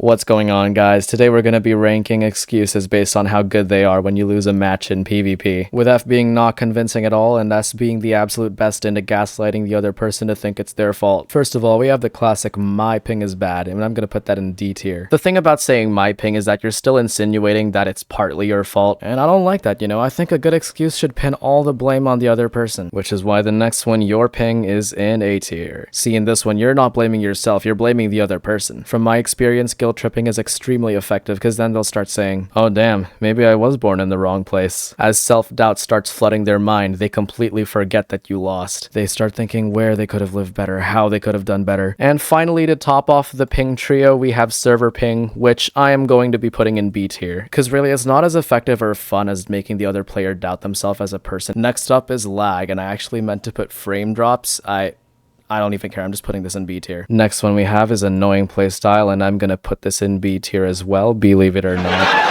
What's going on, guys? Today we're going to be ranking excuses based on how good they are when you lose a match in PvP, with F being not convincing at all and S being the absolute best into gaslighting the other person to think it's their fault. First of all, we have the classic my ping is bad, and I'm going to put that in D tier. The thing about saying my ping is that you're still insinuating that it's partly your fault, and I don't like that, you know? I think a good excuse should pin all the blame on the other person, which is why the next one, your ping, is in A tier. See, in this one, you're not blaming yourself, you're blaming the other person. From my experience, guilt tripping is extremely effective because then they'll start saying, oh damn, maybe I was born in the wrong place. As self-doubt starts flooding their mind, they completely forget that you lost. They start thinking where they could have lived better, how they could have done better. And finally, to top off the ping trio, we have server ping, which I am going to be putting in B tier, because really it's not as effective or fun as making the other player doubt themselves as a person. Next up is lag, and I actually meant to put frame drops. I don't even care, I'm just putting this in B tier. Next one we have is annoying playstyle, and I'm gonna put this in B tier as well, believe it or not.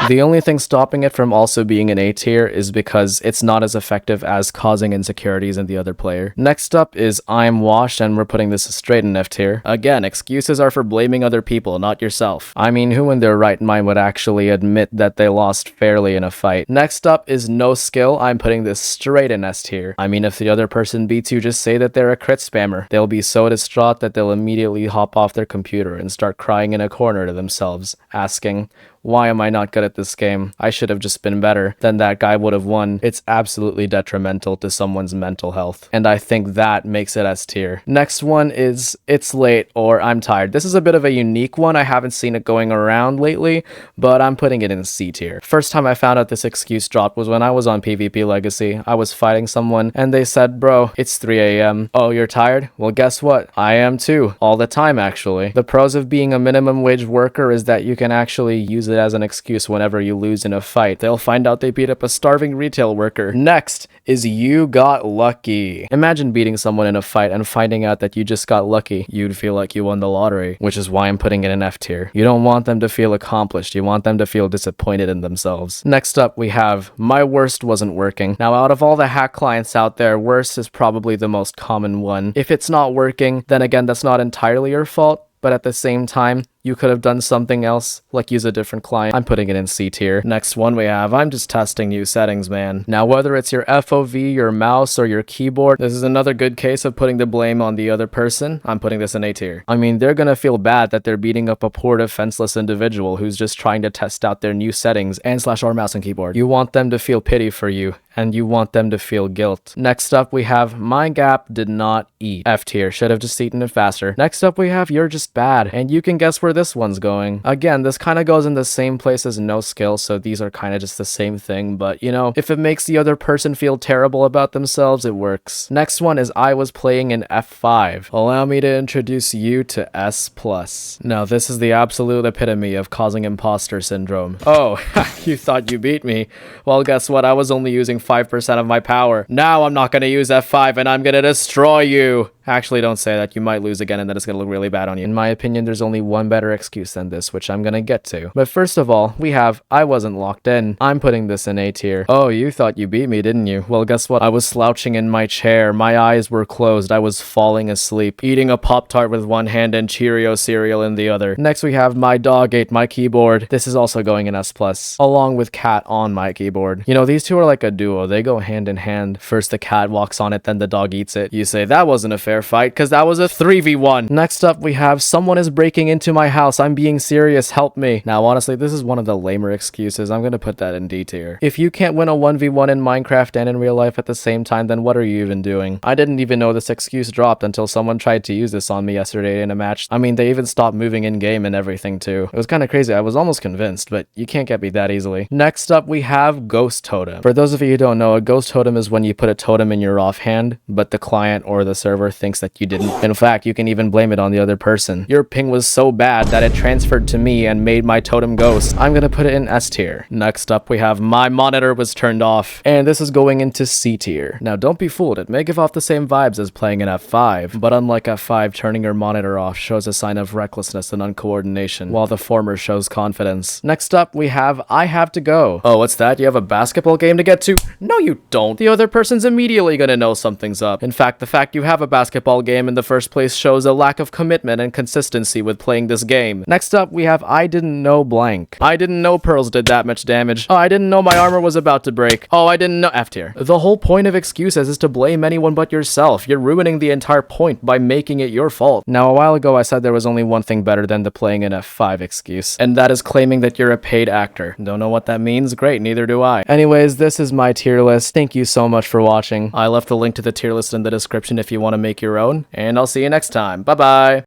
The only thing stopping it from also being an A tier is because it's not as effective as causing insecurities in the other player. Next up is I'm washed, and we're putting this straight in F tier. Again, excuses are for blaming other people, not yourself. I mean, who in their right mind would actually admit that they lost fairly in a fight? Next up is no skill. I'm putting this straight in S tier. I mean, if the other person beats you, just say that they're a crit spammer. They'll be so distraught that they'll immediately hop off their computer and start crying in a corner to themselves, asking, why am I not good at this game? I should have just been better. Then that guy would have won. It's absolutely detrimental to someone's mental health, and I think that makes it S tier. Next one is it's late or I'm tired. This is a bit of a unique one. I haven't seen it going around lately, but I'm putting it in C tier. First time I found out this excuse dropped was when I was on PvP Legacy. I was fighting someone and they said, bro, it's 3 a.m. Oh, you're tired? Well, guess what? I am too. All the time, actually. The pros of being a minimum wage worker is that you can actually use it as an excuse whenever you lose in a fight. They'll find out they beat up a starving retail worker. Next is you got lucky. Imagine beating someone in a fight and finding out that you just got lucky. You'd feel like you won the lottery, which is why I'm putting it in F tier. You don't want them to feel accomplished. You want them to feel disappointed in themselves. Next up, we have my worst wasn't working. Now, out of all the hack clients out there, worst is probably the most common one. If it's not working, then again, that's not entirely your fault, but at the same time, you could have done something else, like use a different client. I'm putting it in C tier. Next one we have, I'm just testing new settings, man. Now, whether it's your FOV, your mouse, or your keyboard, this is another good case of putting the blame on the other person. I'm putting this in A tier. I mean, they're gonna feel bad that they're beating up a poor defenseless individual who's just trying to test out their new settings and /R mouse and keyboard. You want them to feel pity for you, and you want them to feel guilt. Next up, we have my gap did not eat. F tier, should have just eaten it faster. Next up, we have you're just bad, and you can guess where this one's going. Again, this kind of goes in the same place as no skill, so these are kind of just the same thing, but you know, if it makes the other person feel terrible about themselves, it works. Next one is I was playing in F5. Allow me to introduce you to S+. Now, this is the absolute epitome of causing imposter syndrome. Oh, you thought you beat me? Well, guess what? I was only using 5% of my power. Now I'm not going to use F5 and I'm going to destroy you. Actually, don't say that. You might lose again and then it's going to look really bad on you. In my opinion, there's only one better excuse than this, which I'm going to get to. But first of all, we have I wasn't locked in. I'm putting this in A tier. Oh, you thought you beat me, didn't you? Well, guess what? I was slouching in my chair. My eyes were closed. I was falling asleep, eating a Pop-Tart with one hand and Cheerio cereal in the other. Next, we have my dog ate my keyboard. This is also going in S+, along with cat on my keyboard. You know, these two are like a duo. They go hand in hand. First the cat walks on it, then the dog eats it. You say, that wasn't a fair fight because that was a 3v1. Next up, we have someone is breaking into my house. I'm being serious. Help me. Now, honestly, this is one of the lamer excuses. I'm going to put that in D tier. If you can't win a 1v1 in Minecraft and in real life at the same time, then what are you even doing? I didn't even know this excuse dropped until someone tried to use this on me yesterday in a match. I mean, they even stopped moving in game and everything too. It was kind of crazy. I was almost convinced, but you can't get me that easily. Next up, we have ghost totem. For those of you who don't know, a ghost totem is when you put a totem in your offhand, but the client or the server thinks that you didn't. In fact, you can even blame it on the other person. Your ping was so bad that it transferred to me and made my totem ghost. I'm gonna put it in S tier. Next up, we have my monitor was turned off, and this is going into C tier. Now, don't be fooled. It may give off the same vibes as playing in F5, but unlike F5, turning your monitor off shows a sign of recklessness and uncoordination, while the former shows confidence. Next up, we have I have to go. Oh, what's that? You have a basketball game to get to? No, you don't. The other person's immediately gonna know something's up. In fact, the fact you have a basketball game in the first place shows a lack of commitment and consistency with playing this game. Next up, we have I didn't know blank. I didn't know pearls did that much damage. Oh, I didn't know my armor was about to break. Oh, I didn't know F tier. The whole point of excuses is to blame anyone but yourself. You're ruining the entire point by making it your fault. Now, a while ago, I said there was only one thing better than the playing an F5 excuse, and that is claiming that you're a paid actor. Don't know what that means? Great, neither do I. Anyways, this is my tier list. Thank you so much for watching. I left a link to the tier list in the description if you want to make your own, and I'll see you next time. Bye-bye!